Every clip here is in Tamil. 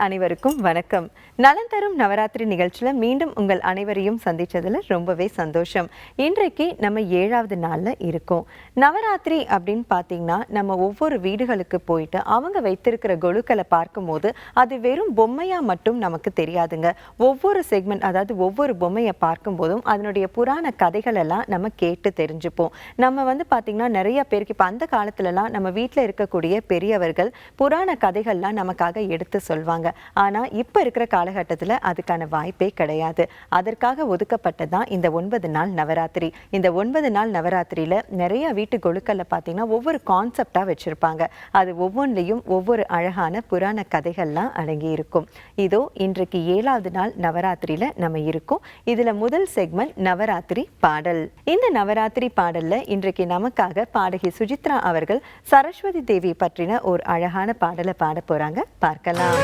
அனைவருக்கும் வணக்கம். நலன் தரும் நவராத்திரி நிகழ்ச்சியில் மீண்டும் உங்கள் அனைவரையும் சந்திச்சதுல ரொம்பவே சந்தோஷம். இன்றைக்கு நம்ம 7வது நாள்ல இருக்கோம். நவராத்திரி அப்படின்னு பார்த்தீங்கன்னா நம்ம ஒவ்வொரு வீடுகளுக்கு போயிட்டு அவங்க வைத்திருக்கிற கொலுக்களை பார்க்கும்போது அது வெறும் பொம்மையா மட்டும் நமக்கு தெரியாதுங்க. ஒவ்வொரு செக்மெண்ட், அதாவது ஒவ்வொரு பொம்மையை பார்க்கும்போதும் அதனுடைய புராண கதைகள் எல்லாம் நம்ம கேட்டு தெரிஞ்சுப்போம். நம்ம பார்த்தீங்கன்னா நிறைய பேருக்கு இப்போ அந்த காலத்துலலாம் நம்ம வீட்டில் இருக்கக்கூடிய பெரியவர்கள் புராண கதைகள்லாம் நமக்காக எடுத்து சொல்வாங்க. ஆனால் இப்போ இருக்கிற காலகட்டத்தில் அதுக்கான வாய்ப்பே கிடையாது. அதற்காக ஒதுக்கப்பட்டதான் இந்த 9 நாள் நவராத்திரி. இந்த 9 நாள் நவராத்திரியில் நிறைய வீட்டு கொலுக்களில் பார்த்தீங்கன்னா ஒவ்வொரு கான்செப்டாக வச்சுருப்பாங்க. அது ஒவ்வொன்றிலையும் ஒவ்வொரு அழகான புராண கதைகள்லாம் அடங்கி இருக்கும். இதோ இன்றைக்கு 7வது நாள் நவராத்திரியில் நம்ம இருக்கோம். இதில் முதல் செக்மெண்ட் நவராத்திரி பாடல். இந்த நவராத்திரி பாடலில் இன்றைக்கு நமக்காக பாடகி சுஜித்ரா அவர்கள் சரஸ்வதி தேவி பற்றின ஒரு அழகான பாடலை பாட போறாங்க. பார்க்கலாம்.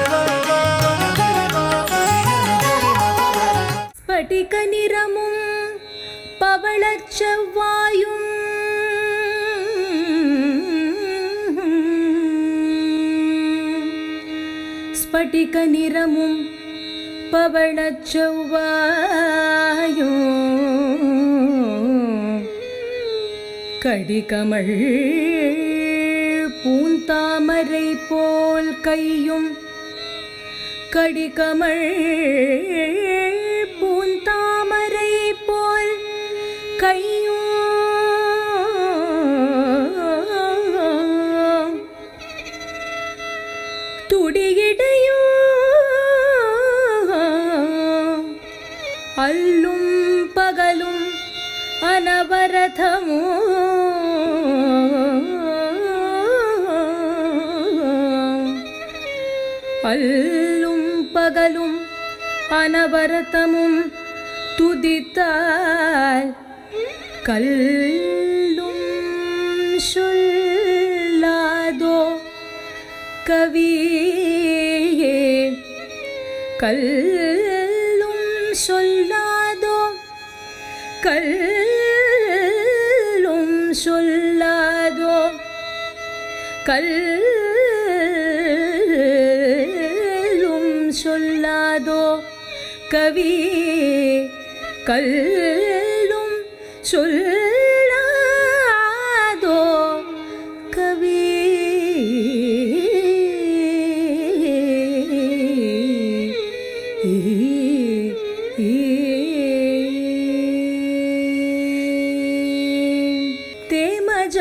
ஸ்படிக நிறமும் பவளச் செவ்வாயும் ஸ்படிக நிறமும் பவளச் செவ்வாயும் கடிகமழ் பூந்தாமரை போல் கையும் கடிகமழ் பூந்தாமரை போல் கையும் துடியிடையும் அல்லும் பகலும் அனவரதமும் அல்லும் பகலும் அனவரதமும் துதித்தால் கல்லும் சொல்லாதோ கவியே கல்லும் சொல்லாதோ கல்லும் சொல்லாதோ சொல்லாதோ கவி கல்லும் சொல்லாதோ கவி தேமஜ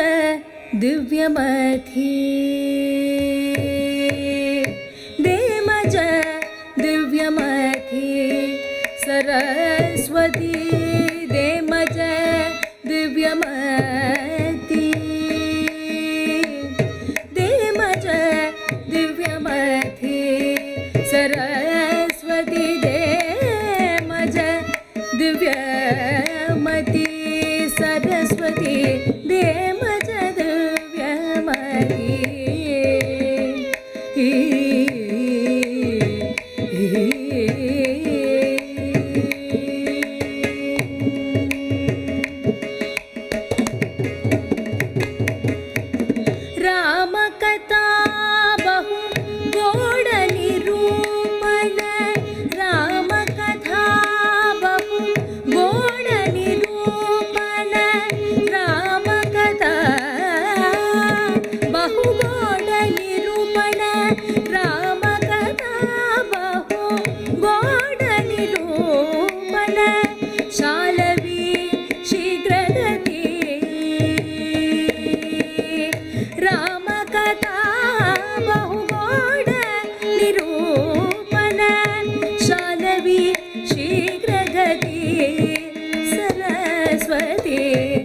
திவ்யமதி सरस्वती देमज दिव्यमती देमज दिव्यमती सरस्वती देमज दिव्यमती सरस्वती देमज दिव्यमती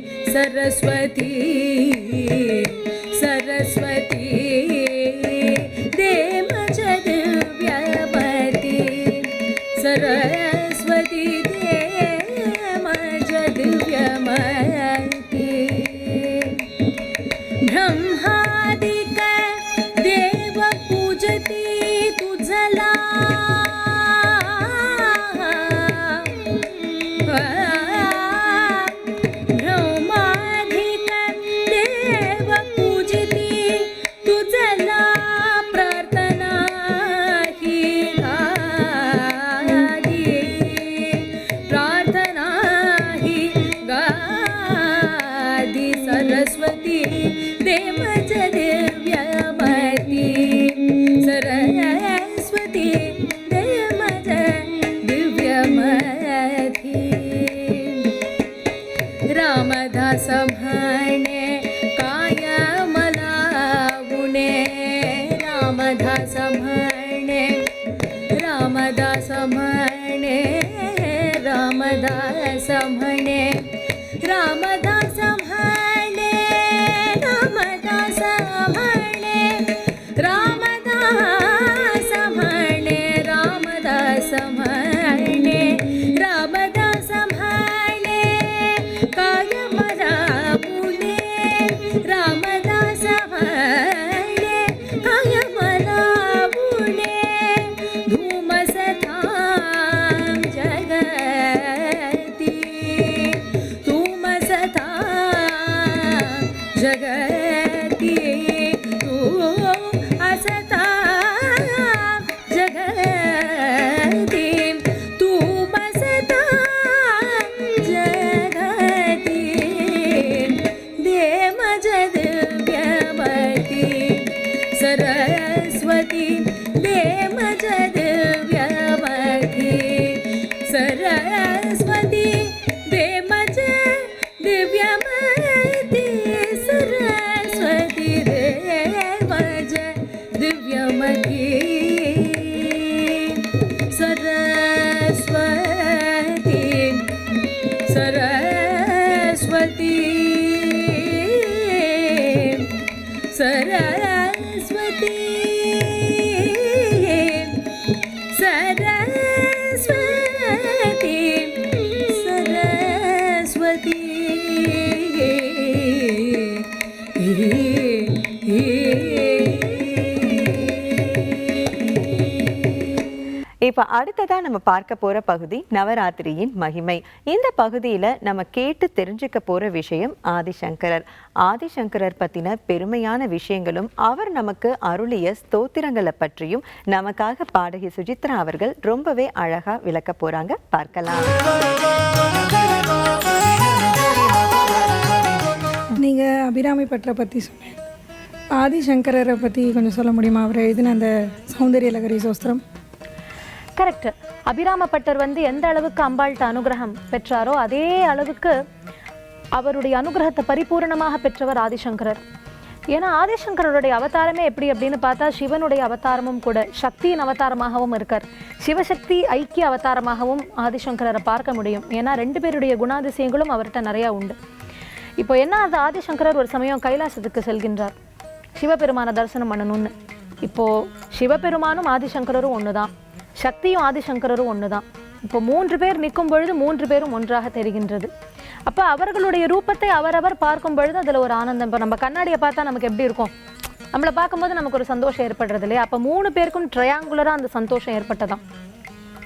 सरस्वती सरस्वती देमज दिव्यमती सरस्वती देमज दिव्यमती ब्रह्मादिक देव पूजती तुझला प्रार्थना ही जगति तू असता जगति तू बसता जगति देव जदिव्यमति सरस्वती देव जदिव्यमति सरस्वती देवज दिव्यमति सरस्वती देवज दिव्यमति सरस्वती सरस्वती सरस्वती सरस्वती सरस्वती இப்போ அடுத்ததா நம்ம பார்க்க போற பகுதி நவராத்திரியின் மகிமை. இந்த பகுதியில நம்ம கேட்டு தெரிஞ்சுக்க போற விஷயம் ஆதிசங்கரர். ஆதிசங்கரர் பத்தின பெருமையான விஷயங்களும் அவர் நமக்கு அருளிய ஸ்தோத்திரங்களை பற்றியும் நமக்காக பாடகி சுஜித்ரா அவர்கள் ரொம்பவே அழகா விளக்க போறாங்க. பார்க்கலாம். நீங்க அபிராமி பட்டரை பத்தி சொன்னீங்க. ஆதிசங்கரரை பத்தி கொஞ்சம் சொல்ல முடியுமா? அவர் எழுதின அந்த சௌந்தரிய லகரி சோஸ்திரம். கரெக்ட். அபிராமப்பட்டர் எந்த அளவுக்கு அம்பாள்கிட்ட அனுகிரகம் பெற்றாரோ அதே அளவுக்கு அவருடைய அனுகிரகத்தை பரிபூர்ணமாக பெற்றவர் ஆதிசங்கரர். ஏன்னா ஆதிசங்கரருடைய அவதாரமே எப்படி அப்படின்னு பார்த்தா சிவனுடைய அவதாரமும் கூட, சக்தியின் அவதாரமாகவும் இருக்கார். சிவசக்தி ஐக்கிய அவதாரமாகவும் ஆதிசங்கரரை பார்க்க முடியும். ஏன்னா 2 பேருடைய குணாதிசயங்களும் அவர்கிட்ட நிறையா உண்டு. இப்போ என்ன, அது ஆதிசங்கரர் ஒரு சமயம் கைலாசத்துக்கு செல்கின்றார் சிவபெருமான தரிசனம் பண்ணணும்னு. இப்போது சிவபெருமானும் ஆதிசங்கரரும் ஒன்று தான், சக்தியும் ஆதிசங்கரரும் ஒன்று தான். இப்போ 3 பேர் நிற்கும் பொழுது 3 பேரும் ஒன்றாக தெரிகின்றது. அப்போ அவர்களுடைய ரூபத்தை அவரவர் பார்க்கும் பொழுது அதில் ஒரு ஆனந்தம். இப்போ நம்ம கண்ணாடியை பார்த்தா நமக்கு எப்படி இருக்கும்? நம்மளை பார்க்கும்போது நமக்கு ஒரு சந்தோஷம் ஏற்படுறது இல்லையா? அப்போ 3 பேருக்கும் ட்ரையாங்குலராக அந்த சந்தோஷம் ஏற்பட்டதான்.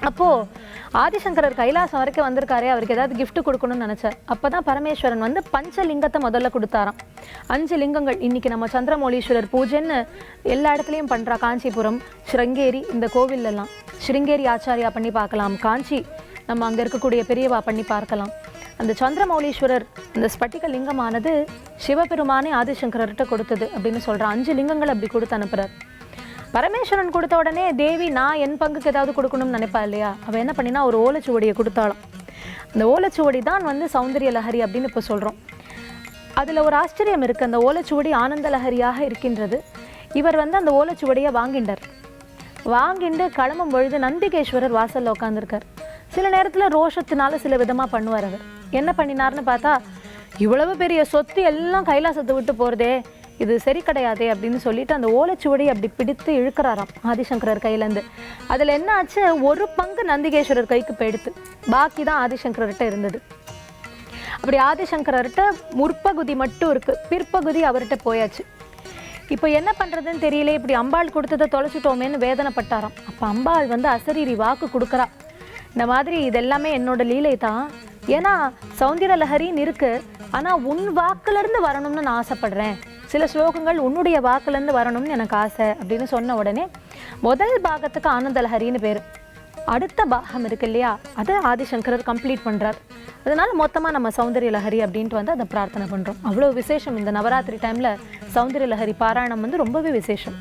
அப்போது ஆதிசங்கரர் கைலாசம் வரைக்கும் வந்திருக்காரே, அவருக்கு ஏதாவது கிஃப்ட் கொடுக்கணும்னு நினச்சார். அப்போ தான் பரமேஸ்வரன் பஞ்சலிங்கத்தை முதல்ல கொடுத்தாராம். 5 லிங்கங்கள் இன்னைக்கு நம்ம சந்திரமௌலீஸ்வரர் பூஜைன்னு எல்லா இடத்துலையும் பண்ணுறா. காஞ்சிபுரம், ஸ்ருங்கேரி, இந்த கோவிலெல்லாம் ஸ்ருங்கேரி ஆச்சாரியா பண்ணி பார்க்கலாம், காஞ்சி நம்ம அங்கே இருக்கக்கூடிய பெரியவா பண்ணி பார்க்கலாம். அந்த சந்திரமௌலீஸ்வரர் அந்த ஸ்பட்டிக லிங்கமானது சிவபெருமானே ஆதிசங்கரர்கிட்ட கொடுத்தது அப்படின்னு சொல்கிறான். 5 லிங்கங்கள் அப்படி கொடுத்து அனுப்புகிறார். பரமேஸ்வரன் கொடுத்த உடனே தேவி நான் என் பங்குக்கு ஏதாவது கொடுக்கணும்னு நினைப்பா இல்லையா? அவள் என்ன பண்ணினா ஒரு ஓலைச்சுவடியை கொடுத்தாலும். அந்த ஓலைச்சுவடி தான் சௌந்தரிய லஹரி அப்படின்னு இப்போ சொல்கிறோம். அதில் ஒரு ஆச்சரியம் இருக்குது. அந்த ஓலைச்சுவடி ஆனந்த லஹரியாக இருக்கின்றது. இவர் அந்த ஓலைச்சுவடியை வாங்கிண்டு கிளம்பும் பொழுது நந்திகேஸ்வரர் வாசலில் உட்காந்துருக்கார். சில நேரத்தில் ரோஷத்தினால சில விதமாக பண்ணுவார். அவர் என்ன பண்ணினார்னு பார்த்தா, இவ்வளவு பெரிய சொத்து எல்லாம் கைலாசத்தை விட்டு போகிறதே, இது சரி கிடையாதே அப்படின்னு சொல்லிட்டு அந்த ஓலைச்சுவடியை அப்படி பிடித்து இழுக்கிறாராம் ஆதிசங்கரர் கையிலேருந்து. அதில் என்ன ஆச்சு, ஒரு பங்கு நந்திகேஸ்வரர் கைக்கு போயிடுத்து, பாக்கி தான் ஆதிசங்கரர்கிட்ட இருந்தது. அப்படி ஆதிசங்கரர்கிட்ட முற்பகுதி மட்டும் இருக்குது, பிற்பகுதி அவர்கிட்ட போயாச்சு. இப்போ என்ன பண்ணுறதுன்னு தெரியல, இப்படி அம்பாள் கொடுத்ததை தொலைச்சிட்டோமேன்னு வேதனைப்பட்டாராம். அப்போ அம்பாள் அசரீரி வாக்கு கொடுக்குறா, இந்த மாதிரி இதெல்லாமே என்னோட லீலை தான், ஏன்னா சௌந்தர லஹரின்னு இருக்குது, ஆனால் உன் வாக்குலேருந்து வரணும்னு நான் ஆசைப்படுறேன், சில ஸ்லோகங்கள் உன்னுடைய வாக்குலேருந்து வரணும்னு எனக்கு ஆசை அப்படின்னு சொன்ன உடனே முதல் பாகத்துக்கு ஆனந்த லஹரின்னு பேர். அடுத்த பாகம் இருக்கு இல்லையா, அதை ஆதிசங்கரர் கம்ப்ளீட் பண்ணுறார். அதனால மொத்தமாக நம்ம சௌந்தரிய லஹரி அப்படின்ட்டு அதை பிரார்த்தனை பண்ணுறோம். அவ்வளோ விசேஷம் இந்த நவராத்திரி டைமில் சௌந்தரிய லஹரி பாராயணம் ரொம்பவே விசேஷம்.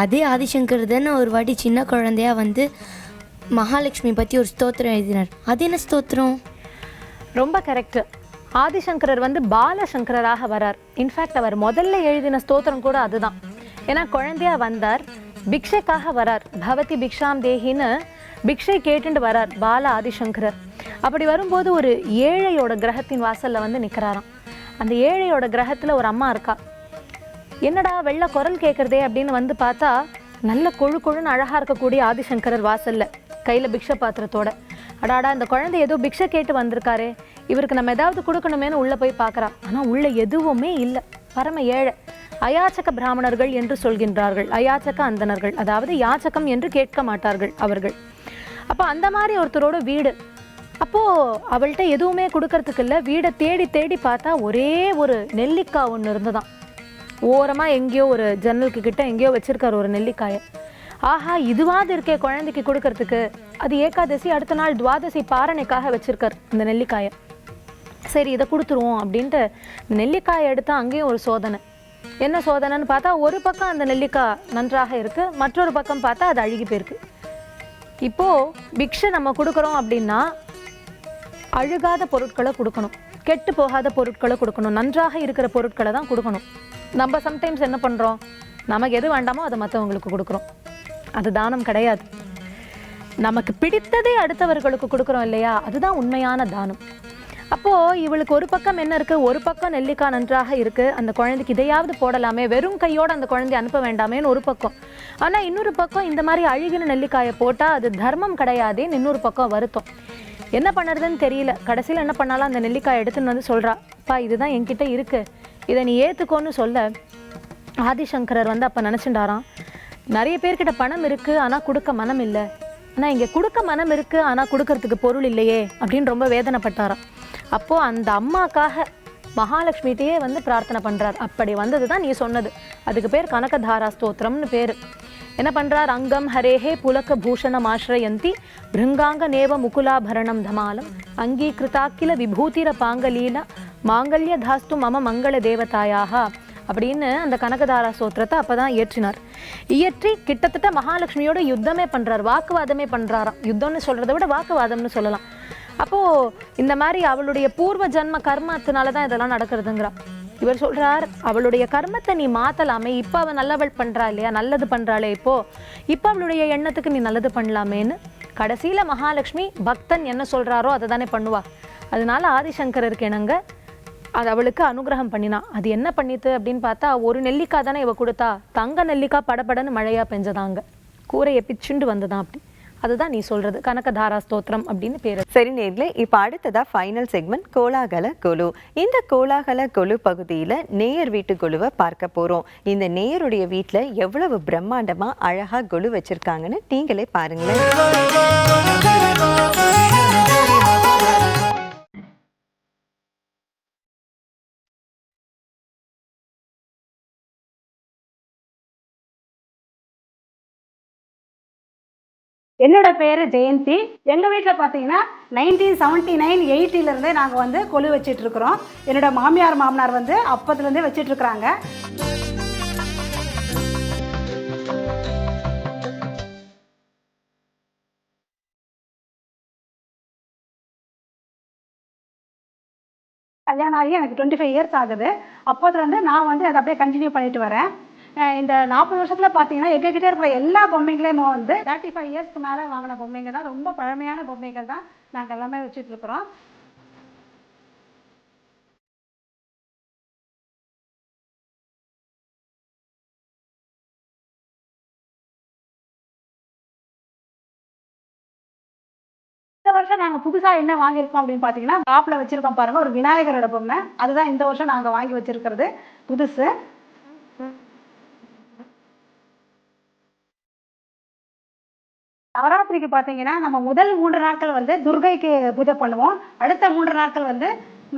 அதே ஆதிசங்கர் தானே ஒரு வாட்டி சின்ன குழந்தையா மகாலட்சுமி பற்றி ஒரு ஸ்தோத்திரம் எழுதினார். அது என்ன ஸ்தோத்திரம்? ரொம்ப கரெக்டு. ஆதிசங்கரர் பாலசங்கராக வரார். இன்ஃபேக்ட் அவர் முதல்ல எழுதின ஸ்தோத்திரம் கூட அதுதான். ஏன்னா குழந்தையா வந்தார், பிக்ஷைக்காக வரார், பவதி பிக்ஷாம் தேகின்னு பிக்ஷை கேட்டுட்டு வரார் பால ஆதிசங்கரர். அப்படி வரும்போது ஒரு ஏழையோட கிரகத்தின் வாசலில் நிற்கிறாராம். அந்த ஏழையோட கிரகத்தில் ஒரு அம்மா இருக்கா. என்னடா வெள்ளை குரல் கேட்குறதே அப்படின்னு பார்த்தா, நல்ல கொழுன்னு அழகாக இருக்கக்கூடிய ஆதிசங்கரர் வாசலில் கையில் பிக்ஷை பாத்திரத்தோட. அடாடா, இந்த குழந்தை ஏதோ பிக்ஷை கேட்டு வந்திருக்காரு, இவருக்கு நம்ம ஏதாவது கொடுக்கணுமேனு உள்ளே போய் பார்க்குறா. ஆனால் உள்ளே எதுவுமே இல்லை, பரம ஏழை. அயாச்சக பிராமணர்கள் என்று சொல்கின்றார்கள். அயாச்சக அந்தணர்கள், அதாவது யாச்சகம் என்று கேட்க மாட்டார்கள் அவர்கள். அப்போ அந்த மாதிரி ஒருத்தரோட வீடு. அப்போது அவள்கிட்ட எதுவுமே கொடுக்கறதுக்கு இல்லை, வீடை தேடி தேடி பார்த்தா ஒரே ஒரு நெல்லிக்காய் ஒன்று இருந்துதான். ஓரமாக எங்கேயோ ஒரு ஜன்னலுக்கு கிட்ட எங்கேயோ வச்சிருக்காரு ஒரு நெல்லிக்காயை. ஆஹா, இதுவாது இருக்கே குழந்தைக்கு கொடுக்கறதுக்கு. அது ஏகாதசி, அடுத்த நாள் துவாதசி பாரணைக்காக வச்சிருக்கார் இந்த நெல்லிக்காயை. சரி, இதை கொடுத்துருவோம் அப்படின்ட்டு நெல்லிக்காயை எடுத்தா அங்கேயும் ஒரு சோதனை. என்ன சோதனைன்னு பார்த்தா, ஒரு பக்கம் அந்த நெல்லிக்காய் நன்றாக இருக்கு, மற்றொரு பக்கம் பார்த்தா அது அழுகி போயிருக்கு. இப்போ பிக்ஷை நம்ம கொடுக்குறோம் அப்படின்னா அழுகாத பொருட்களை கொடுக்கணும், கெட்டு போகாத பொருட்களை கொடுக்கணும், நன்றாக இருக்கிற பொருட்களை தான் கொடுக்கணும். நம்ம சம்டைம்ஸ் என்ன பண்ணுறோம், நமக்கு எது வேண்டாமோ அதை மற்றவங்களுக்கு கொடுக்குறோம். அது தானம் கிடையாது. நமக்கு பிடித்ததே அடுத்தவர்களுக்கு கொடுக்குறோம் இல்லையா, அதுதான் உண்மையான தானம். அப்போது இவளுக்கு ஒரு பக்கம் என்ன இருக்குது, ஒரு பக்கம் நெல்லிக்காய் நன்றாக இருக்குது, அந்த குழந்தைக்கு இதையாவது போடலாமே, வெறும் கையோடு அந்த குழந்தைய அனுப்ப வேண்டாமேன்னு ஒரு பக்கம். ஆனால் இன்னொரு பக்கம் இந்த மாதிரி அழுகின நெல்லிக்காயை போட்டால் அது தர்மம் கிடையாதுன்னு இன்னொரு பக்கம் வருத்தம். என்ன பண்ணுறதுன்னு தெரியல. கடைசியில் என்ன பண்ணாலும் அந்த நெல்லிக்காயை எடுத்துன்னு வந்து சொல்கிறா, அப்பா இதுதான் என்கிட்ட இருக்குது, இதை நீ ஏற்றுக்கோன்னு சொல்ல, ஆதிசங்கரர் வந்து அப்போ நினச்சிண்டாராம், நிறைய பேர்கிட்ட பணம் இருக்குது ஆனால் கொடுக்க மனம் இல்லை, ஆனால் இங்கே கொடுக்க மனம் இருக்குது ஆனால் கொடுக்கறதுக்கு பொருள் இல்லையே அப்படின்னு ரொம்ப வேதனைப்பட்டாராம். அப்போது அந்த அம்மாக்காக மகாலட்சுமிகிட்டே வந்து பிரார்த்தனை பண்ணுறார். அப்படி வந்தது தான் நீ சொன்னது. அதுக்கு பேர் கனகதாரா ஸ்தோத்திரம்னு பேர். என்ன பண்ணுறார், அங்கம் ஹரேஹே புலக்க பூஷணம் ஆசிரயந்தி பிருங்காங்க நேவ முகுலாபரணம் தமாலம் அங்கீகிருதாக்கில விபூதிர பாங்கலீல மாங்கல்ய தாஸ்து மம மங்கள தேவதாயாக அப்படின்னு அந்த கனகதாரா ஸ்தோத்திரத்தை அப்போ தான் இயற்றினார். இயற்றி கிட்டத்தட்ட மகாலட்சுமியோட யுத்தமே பண்ணுறார், வாக்குவாதமே பண்ணுறாராம். யுத்தம்னு சொல்கிறத விட வாக்குவாதம்னு சொல்லலாம். அப்போது இந்த மாதிரி அவளுடைய பூர்வ ஜன்ம கர்மத்தினால தான் இதெல்லாம் நடக்கிறதுங்கிறா. இவர் சொல்கிறார், அவளுடைய கர்மத்தை நீ மாற்றலாமே, இப்போ அவள் நல்லவள் பண்ணுறா இல்லையா, நல்லது பண்ணுறாளே, இப்போ அவளுடைய எண்ணத்துக்கு நீ நல்லது பண்ணலாமேன்னு கடைசியில் மகாலட்சுமி பக்தன் என்ன சொல்கிறாரோ அதை தானே பண்ணுவா. அதனால ஆதிசங்கரருக்கு இணங்க அது அவளுக்கு அனுகிரகம் பண்ணினா. அது என்ன பண்ணித்து அப்படின்னு பார்த்தா, ஒரு நெல்லிக்காய் தானே இவ கொடுத்தா, தங்க நெல்லிக்காய் படபடன்னு மழையாக பெஞ்சதாங்க, கூரையை பிச்சுண்டு வந்ததான். அப்படி அதுதான் நீ சொல்றது கனகதாரா ஸ்தோத்திரம் அப்படின்னு பேரு. சரி நேர்களே, இப்போ அடுத்ததா ஃபைனல் செக்மெண்ட் கோலாகல கொலு. இந்த கோலாகல கொலு பகுதியில் நேயர் வீட்டு கொலுவை பார்க்க போறோம். இந்த நேயருடைய வீட்டில் எவ்வளவு பிரம்மாண்டமா அழகா கொலு வச்சிருக்காங்கன்னு நீங்களே பாருங்களேன். என்னோட பேர் ஜெயந்தி. எங்கள் வீட்டில் பார்த்தீங்கன்னா 1979 80 நாங்கள் வந்து கொலு வச்சிட்ருக்குறோம். என்னோட மாமியார் மாமனார் வந்து அப்பத்துலேருந்தே வச்சிட்ருக்குறாங்க. கல்யாணம் ஆகி எனக்கு 25 இயர்ஸ் ஆகுது. அப்போதுலேருந்து நான் வந்து அதை அப்படியே கண்டினியூ பண்ணிட்டு வரேன். இந்த 40 வருஷத்தில் பார்த்தீங்கன்னா எங்ககிட்ட இருக்கிற எல்லா பொம்மைங்களையும் வந்து 35 இயர்ஸ்க்கு மேலே வாங்கின பொம்மைங்க தான், ரொம்ப பழமையான பொம்மைகள் தான் நாங்கள் எல்லாமே வச்சுட்டு இருக்கிறோம். இந்த வருஷம் நாங்கள் புதுசாக என்ன வாங்கியிருக்கோம் அப்படின்னு பார்த்தீங்கன்னா, டாப்பில் வச்சுருக்கோம் பாருங்கள், ஒரு விநாயகரோட பொம்மை. அதுதான் இந்த வருஷம் நாங்கள் வாங்கி வச்சுருக்கிறது புதுசு. நவராத்திரிக்கு பார்த்தீங்கன்னா நம்ம முதல் 3 நாட்கள் வந்து துர்கைக்கு பூஜை பண்ணுவோம். அடுத்த 3 நாட்கள் வந்து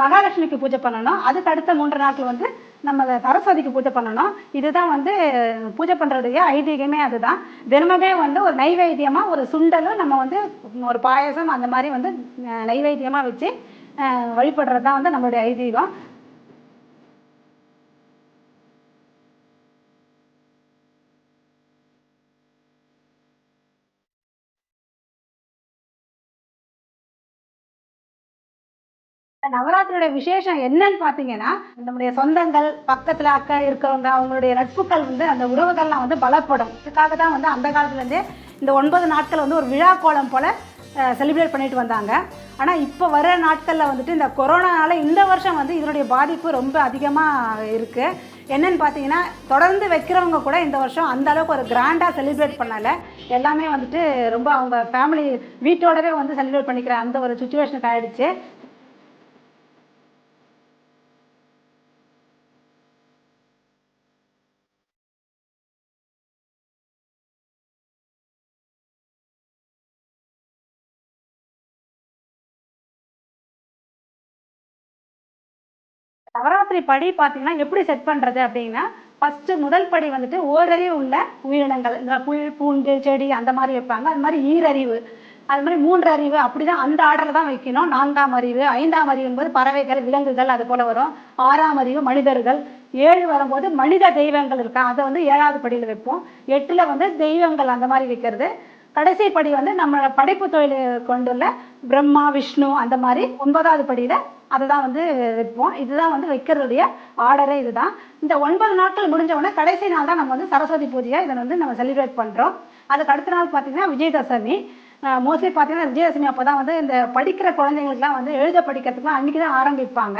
மகாலட்சுமிக்கு பூஜை பண்ணணும். அதுக்கு அடுத்த 3 நாட்கள் வந்து நம்ம சரஸ்வதிக்கு பூஜை பண்ணணும். இதுதான் வந்து பூஜை பண்ணுறதுடைய ஐதீகமே. அதுதான் தினமுமே வந்து ஒரு நைவேத்தியமாக ஒரு சுண்டலும் நம்ம வந்து ஒரு பாயசம் அந்த மாதிரி வந்து நைவேத்தியமாக வச்சு வழிபடுறது தான் வந்து நம்மளுடைய ஐதீகம். நவராத்திரியோட விசேஷம் என்னன்னு பார்த்தீங்கன்னா, நம்முடைய சொந்தங்கள் பக்கத்தில் அக்கா இருக்கிறவங்க அவங்களுடைய நட்புகள் வந்து அந்த உறவுகள்லாம் வந்து பலப்படும். இதுக்காக தான் வந்து அந்த காலத்துலேருந்தே இந்த 9 நாட்கள் வந்து ஒரு விழா கோலம் போல் செலிப்ரேட் பண்ணிட்டு வந்தாங்க. ஆனால் இப்போ வர நாட்களில் வந்துட்டு இந்த கொரோனானால இந்த வருஷம் வந்து இதனுடைய பாதிப்பு ரொம்ப அதிகமாக இருக்குது. என்னன்னு பார்த்தீங்கன்னா, தொடர்ந்து வைக்கிறவங்க கூட இந்த வருஷம் அந்த அளவுக்கு ஒரு கிராண்டாக செலிப்ரேட் பண்ணலை. எல்லாமே வந்துட்டு ரொம்ப அவங்க ஃபேமிலி வீட்டோடவே வந்து செலிப்ரேட் பண்ணிக்கிற அந்த ஒரு சுச்சுவேஷனுக்கு ஆகிடுச்சு. நவராத்திரி படி பார்த்தீங்கன்னா எப்படி செட் பண்ணுறது அப்படின்னா, ஃபஸ்ட்டு முதல் படி வந்துட்டு ஓரறிவு உள்ள உயிரினங்கள், இந்த புல் பூண்டு செடி அந்த மாதிரி வைப்பாங்க. அது மாதிரி ஈரறிவு, அது மாதிரி மூன்றறிவு, அப்படிதான் அந்த ஆர்டரில் தான் வைக்கணும். 4ஆம் அறிவு, 5ஆம் அறிவு என்பது பறவைகள் விலங்குகள் அது போல் வரும். 6ஆம் அறிவு மனிதர்கள், 7 வரும்போது மனித தெய்வங்கள் இருக்கா அதை வந்து 7வது படியில் வைப்போம். 8ல் வந்து தெய்வங்கள் அந்த மாதிரி வைக்கிறது. கடைசி படி வந்து நம்ம படைப்பு தொழில் கொண்டுள்ள பிரம்மா விஷ்ணு அந்த மாதிரி 9வது படியில் அதை தான் வந்து வைப்போம். இதுதான் வந்து வைக்கிறதுடைய ஆர்டரே இதுதான். இந்த 9 நாட்கள் முடிஞ்ச உடனே கடைசி நாள் தான் நம்ம வந்து சரஸ்வதி பூஜையை இதை வந்து நம்ம செலிப்ரேட் பண்ணுறோம். அதுக்கு அடுத்த நாள் பார்த்தீங்கன்னா விஜயதசமி. மோஸ்ட்லி பார்த்தீங்கன்னா விஜயதசமி அப்போ தான் வந்து இந்த படிக்கிற குழந்தைங்களுக்குலாம் வந்து எழுத படிக்கிறதுக்குலாம் அன்றைக்கி தான் ஆரம்பிப்பாங்க.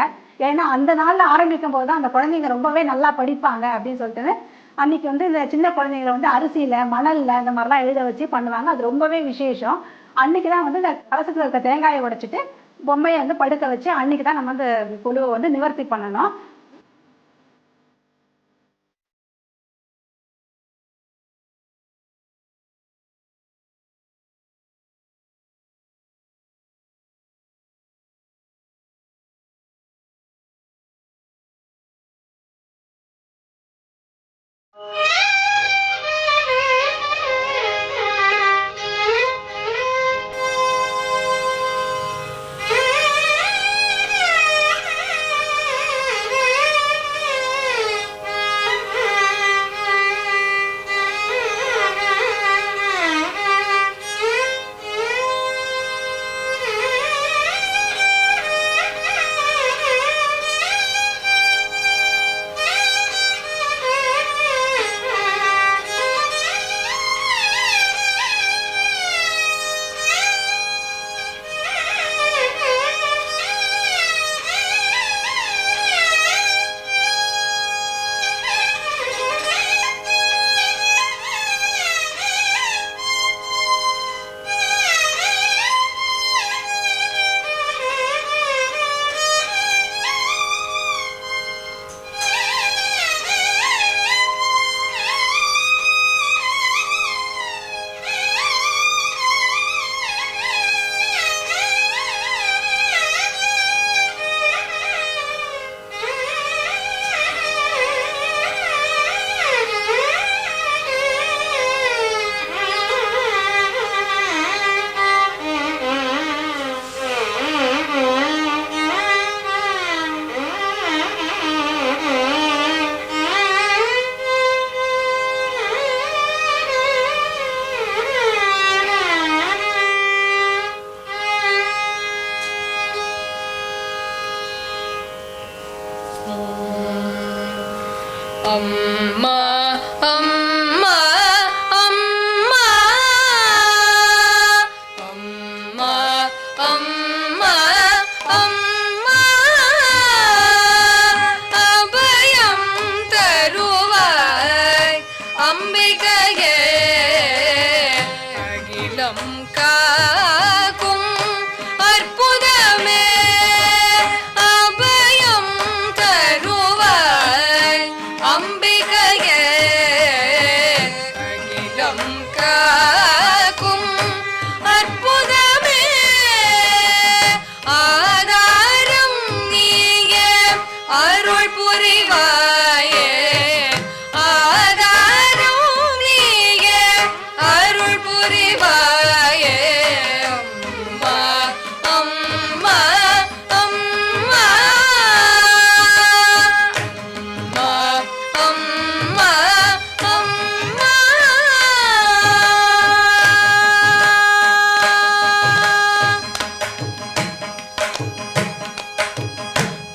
ஏன்னா அந்த நாளில் ஆரம்பிக்கும் போது தான் அந்த குழந்தைங்க ரொம்பவே நல்லா படிப்பாங்க அப்படின்னு சொல்லிட்டு அன்றைக்கி வந்து இந்த சின்ன குழந்தைங்களை வந்து அரிசியில் மணலில் இந்த மாதிரிலாம் எழுத வச்சு பண்ணுவாங்க. அது ரொம்பவே விசேஷம். அன்றைக்கி தான் வந்து இந்த கலசத்தில் இருக்க தேங்காயை உடைச்சிட்டு பொம்மையை வந்து படுக்க வச்சு அன்றைக்கி தான் நம்ம அந்த குழுவை வந்து நிவர்த்தி பண்ணணும். அம்மா அம்மா அம்மா அம்மா அம்மா அம்மா அபயம் தருவாய் அம்பிகையே அகிலம் காக்கும் அற்புதமே அபயம் தருவாய் அம்பிகையே அகிலம் காக்கும் அற்புதமே ஆதாரம் நீயே அருள் புரிவாயே ஆதாரம் நீயே அருள் புரிவாயே அம்மா அம்மா அம்மா அம்மா அம்மா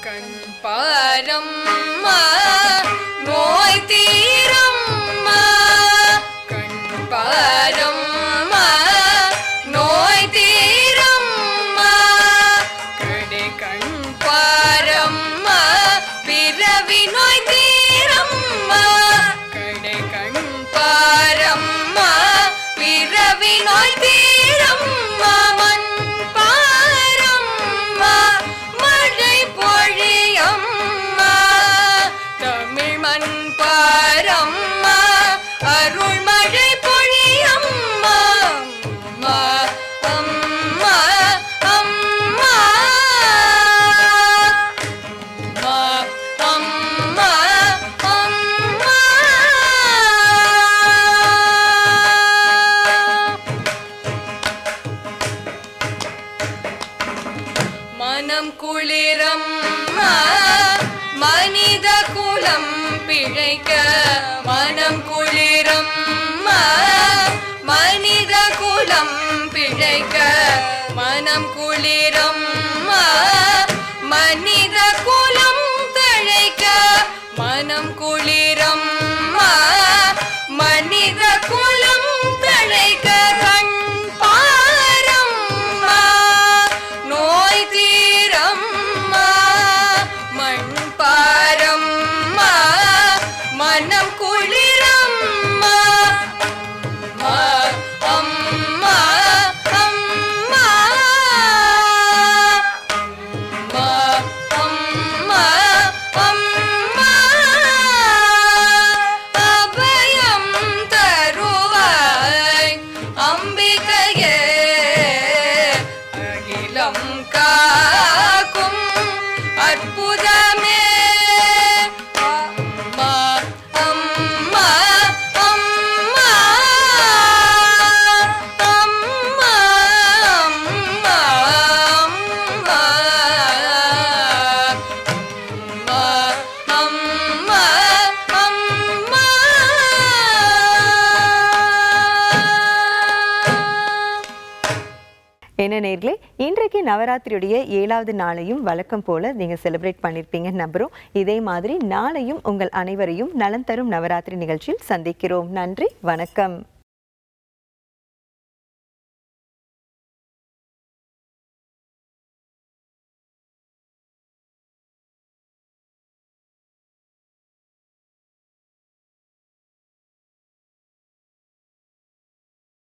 கண் பாரம்மா நோய் தீரம்மா கண் பாரம்மா நோய் தீரம்மா கடை கண் பாரம்மா பிறவி நோய் தீரம்மா கடை கண் பாரம்மா பிறவி நோய் தீரம்மா மண் பாரம்மா மழை பொழியம்மா தமிழ் மண் பாரம்மா அருள் மழை பொழியம்மா அம்மா அம்மா அம்மா அம்மா தழைக்க மனம் குளிரம்மா மனித குலம் பிழைக்க மனம் குளிரம்மா மனித குலம் தழைக்க மனம் குளிரம்மா மனித குலம் தழைக்க கண் பாரம்மா நோய் தீரம்மா மண் பாரம்மா மனம் குளிரம்மா அம்மா அம்மா அம்மா அம்மா அபயம் தருவாய் அம்பிகையே அகிலம் காக்கும் அற்புதமே அம்மா அம்மா அம்மா அம்மா அம்மா அம்மா அம்மா என்ன நேர்களே, இன்றைக்கு நவராத்திரியுடைய 7வது நாளையும் வழக்கம் போல நீங்க செலிப்ரேட் பண்ணிருப்பீங்க நம்புறோம். இதே மாதிரி நாளையும் உங்கள் அனைவரையும் நலம் தரும் நவராத்திரி நிகழ்ச்சியில் சந்திக்கிறோம். நன்றி, வணக்கம்.